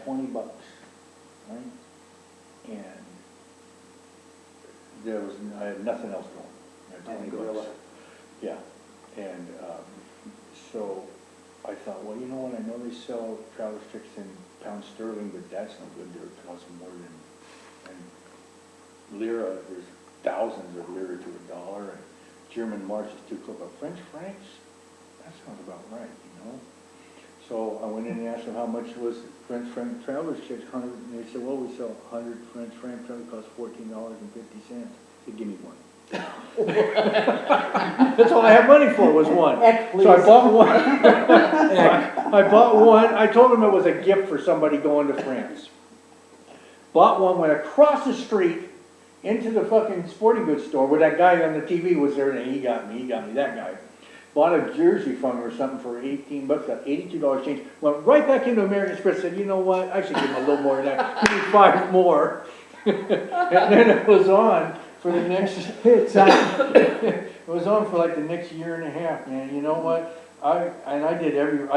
$20, right? And I had nothing else going. I had $20. Yeah, and so I thought, well, you know what? I know they sell traveler's checks in pound sterling, but that's no good. It costs more than lira. There's thousands of lira to a dollar, and German marks is too close. But French francs, that sounds about right, you know. So I went in and asked them how much was French franc traveler's checks. 100, and they said, well, we sell 100 French franc traveler's costs $14.50. I said, give me one. That's all I had money for was one. So I bought one. I bought one. I told them it was a gift for somebody going to France. Bought one, went across the street into the fucking sporting goods store where that guy on the TV was there, and he got me, that guy. Bought a jersey from him or something for $18, got $82 change. Went right back into American Express, said, you know what, I should give him a little more than that. Give me 5 more. And then it was on for the next, it was on for like the next year and a half, man. You know what? I did every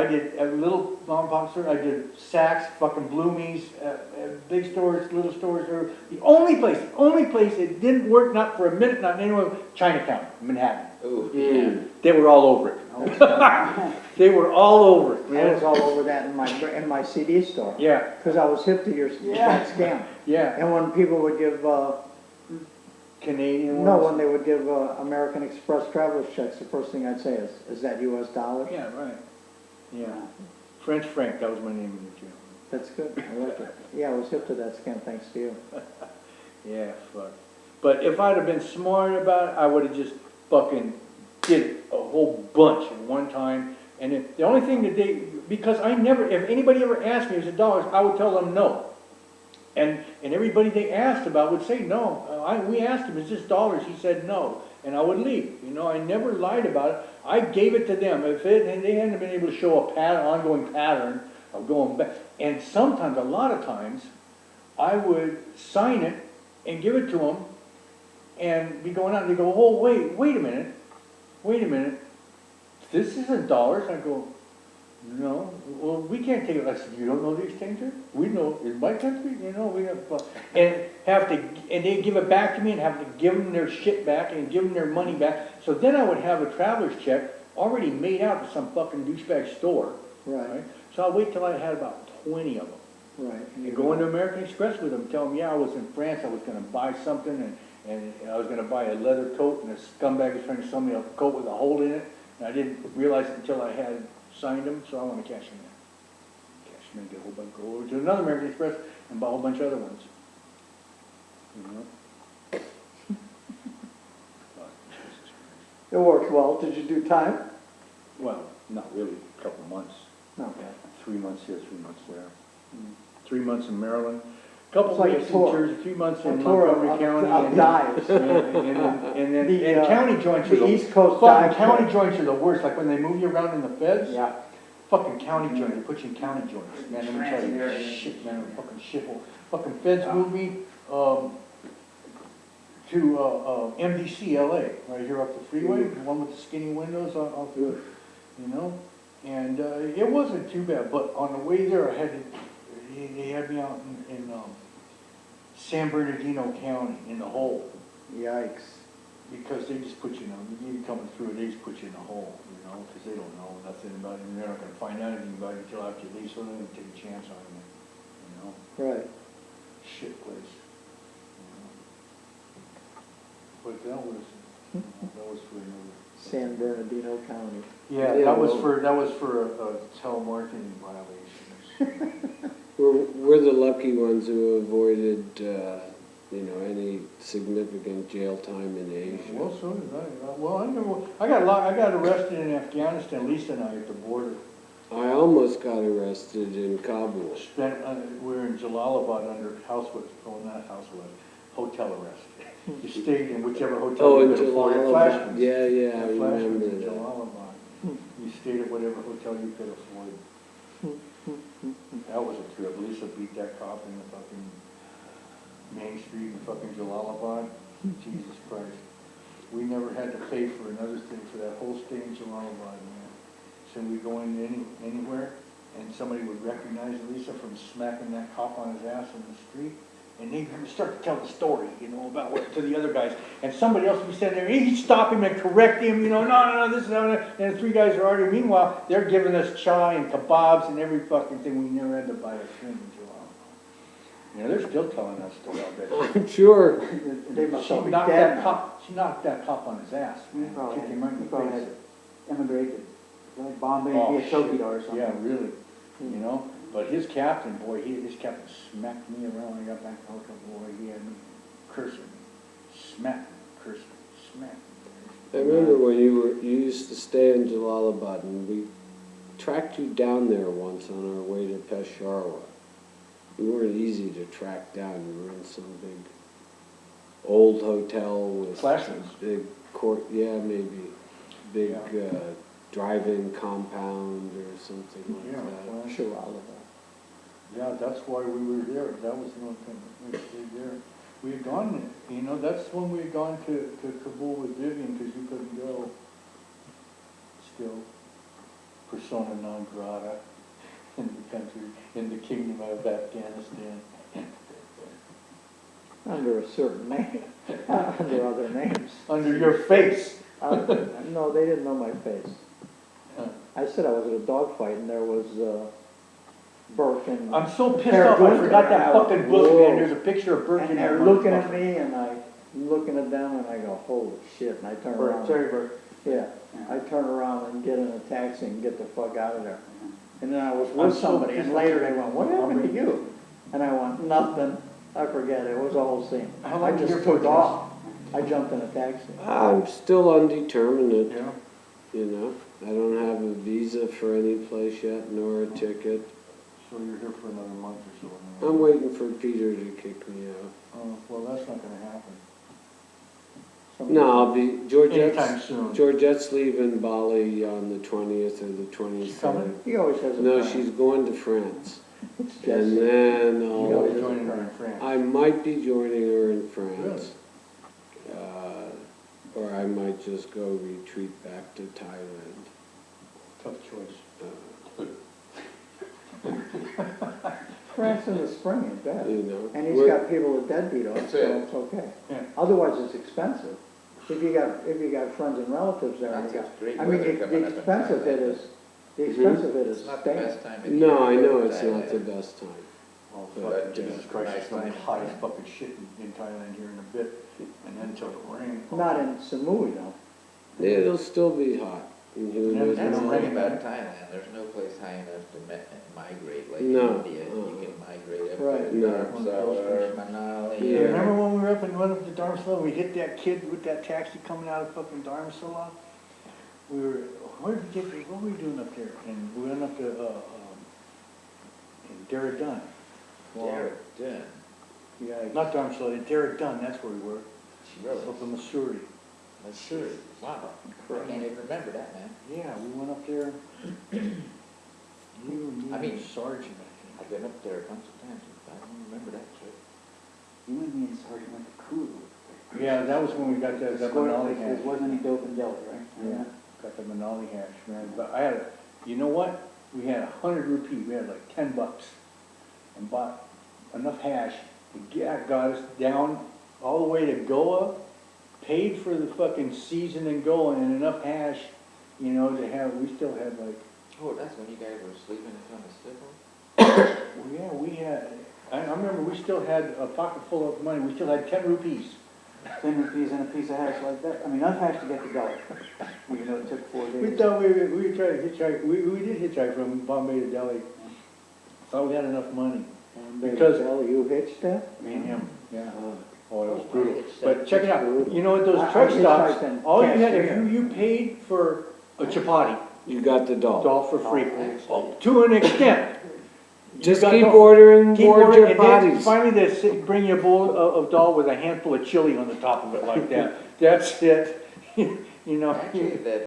little mom and pop store. I did Saks, fucking Bloomies, big stores, little stores. The only place it didn't work, not for a minute, not anywhere, Chinatown, Manhattan. Oh, yeah. They were all over it. They were all over it. I was all over that in my CD store. Yeah. Because I was hip to that scam. Yeah. And when people would give, Canadian no, ones? when they would give American Express traveler's checks, the first thing I'd say is that U.S. dollars? Yeah, right. Yeah. French franc, that was my name in the jail. That's good. I like it. Yeah, I was hip to that scam thanks to you. Yeah, fuck. But if I'd have been smart about it, I would have just fucking did a whole bunch at one time. And the only thing that because I never, if anybody ever asked me if it was dollars, I would tell them no. And everybody they asked about would say no. We asked him, is this dollars? He said no. And I would leave. You know, I never lied about it. I gave it to them. And they hadn't been able to show a ongoing pattern of going back. And sometimes, a lot of times, I would sign it and give it to them and be going out and they go, oh, wait a minute. This isn't dollars. I go, no, well, we can't take it. I said, you don't know the exchange rate? We know, in my country, you know, we have, and they give it back to me and have to give them their shit back and give them their money back. So then I would have a traveler's check already made out to some fucking douchebag store. Right. So I'll wait till I had about 20 of them. Right. And go into American Express with them, tell them, yeah, I was in France, I was going to buy something, and I was going to buy a leather coat, and a scumbag was trying to sell me a coat with a hole in it, and I didn't realize it until I had signed them, so I want to cash them in. Cash them in, get a whole bunch, go over to another American Express, and buy a whole bunch of other ones. You know? It worked well. Did you do time? Well, not really, a couple of months. No. 3 months here, 3 months there. 3 months in Maryland, a couple It's like weeks a tour. in Jersey, 3 months in A tour Montgomery County. of dives. And county joints are the East Coast fucking dive county tour. joints are the worst. Like when they move you around in the feds. Yeah. Fucking county joints. They put you in county joints. Man, let me tell you, shit, man, fucking shithole. Fucking feds moved me to MDC, LA, right here up the freeway, the one with the skinny windows off the, you know. And it wasn't too bad, but on the way there, they had me out in San Bernardino County in the hole. Yikes. Because they just put you in, you coming through it, they just put you in a hole, you know, because they don't know nothing about it, and they're not going to find out anything about it until after you leave, so they're going to take a chance on it, you know. Right. Shit place. You know. But that was for another. San Bernardino County. Yeah, that was for telemarketing violations. We're the lucky ones who avoided, any significant jail time in Asia. Well, so did I. Well, I got arrested in Afghanistan, Lisa and I, at the border. I almost got arrested in Kabul. We were in Jalalabad under hotel arrest. You stayed in whichever hotel Oh, you in could afford. Jalalabad. Yeah, I remember in that. Jalalabad. You stayed at whatever hotel you could afford. That was a trip. Lisa beat that cop in the fucking Main Street in fucking Jalalabad. Jesus Christ. We never had to pay for another thing for that whole stay in Jalalabad, man. So we go in anywhere, and somebody would recognize Lisa from smacking that cop on his ass in the street, and they would start to tell the story, you know, about what, to the other guys, and somebody else would be standing there, and he'd stop him and correct him, you know, no, this is not, and the three guys are arguing. Meanwhile, they're giving us chai and kebabs and every fucking thing. We never had to buy a shrimp in July. You know, they're still telling that story out there. I'm sure. They must She all be knocked dead that now. cop, she knocked that cop on his ass, He man, probably kicked him right in he the probably face. had immigrated, like Bombay, Oh, be a shit. Tokyo or something. Yeah, really, you know, but his captain, boy, his captain smacked me around when I got back to the hotel, boy, he had me cursing, smacked me, cursing, smacked me. I remember when you used to stay in Jalalabad, and we tracked you down there once on our way to Peshawar. You weren't easy to track down. You were in some big old hotel with Classrooms. big court, yeah, maybe big Yeah. drive-in compound or something like Yeah, that. well, Sure, all of that. yeah, that's why we were there, that was the only thing, we stayed there. We had gone, you know, that's when we had gone to Kabul with Vivian, because you couldn't go. Still, persona non grata in the country, in the kingdom of Afghanistan. Under a certain name, under other names. Under your face. No, they didn't know my face. Uh, I said I was at a dogfight and there was, Burke and. I'm so pissed off, I forgot that fucking book, man, there's a picture of Burke in And there. they're looking at me and I'm looking at them and I go, holy shit, and I turn around. Terry Burke. Yeah, I turn around and get in a taxi and get the fuck out of there. And then I was I'm with so somebody and pissed later off. they went, what happened to you? And I went, nothing, I forget, it was a whole scene. How I long did your just took foot off. I jumped in a taxi. I'm still undetermined, Yeah, you know. I don't have a visa for any place yet, nor a ticket. so you're here for another month or so. I'm waiting for Peter to kick me out. Oh, well, that's not gonna happen. No, I'll be, Anytime soon. Georgette's leaving Bali on the 20th or the She's 23rd. coming? He always has a No, plan. she's going to France. It's And Jesse. then You'll Yeah, be I'll, joining her in France. I might be joining her in France. Or I might just go retreat back to Thailand. Tough choice. France in the spring ain't bad. You know. And he's We're- got people with deadbeat on, That's so it. it's okay. Yeah. Otherwise, it's expensive. If you got friends and relatives there, and That's you a got, great I mean, weather the coming up in expensive it Thailand. is, the expensive it is It's not the staying. best time of year. No, to I go know to it's not the Thailand. best time. Oh, But, fuck, Jesus Christ, nice it's gonna be time. hot as fucking shit in Thailand here in a bit, and then till the rain. Not in Samui though. Yeah, it'll still be hot. And Yeah, humid. That's the It'll thing rain, about right? Thailand, there's no place high enough to migrate like No. India. You can migrate up Right. to No. Dharamsala, Manali. You Yeah. remember when we were up and went up to Dharamsala, we hit that kid with that taxi coming out of fucking Dharamsala? We were, what were we doing up there? And we went up to, in Derridun. Derek Dunn. Yeah, not Dharamsala, in Derridun, that's where we were, Really? up in Missouri. Missouri. Wow. I can't even remember that, man. Yeah, we went up there. You and me I mean- and Sergeant, I I've been up there a bunch of times. I don't remember that trip. You and me and Sergeant went to cruise. think. Yeah, that was when we got that Manali There hash. wasn't any dope and jelly, right? Yeah, got the Manali hash, man. But I had, you know what? We had 100 rupee, we had like $10 and bought enough hash to got us down all the way to Goa, paid for the fucking season in Goa and enough hash, you know, to have, we still had like, Oh, that's when you guys were sleeping on the stiffle? well, yeah, we had, I remember we still had a pocket full of money, we still had 10 rupees. 10 rupees and a piece of hash like that. I mean, enough hash to get the dollar. Even though it took 4 days. We thought we tried to hitchhike, we did hitchhike from Bombay to Delhi. Thought we had enough money. Because- You hitched that? Me and him, yeah. Oh. Oh, it was Oh, brutal. it's But check it out, brutal. you know what, those I truck hitchhiked stops, in all you had, if Kashmir. you paid for a chapati, You got the doll. dal for free, Actually. to an extent. Just got keep doll. ordering Keep more ordering, and then chapatis. finally they bring you a bowl of dal with a handful of chili on the top of it like that. That's it, you know. Actually, that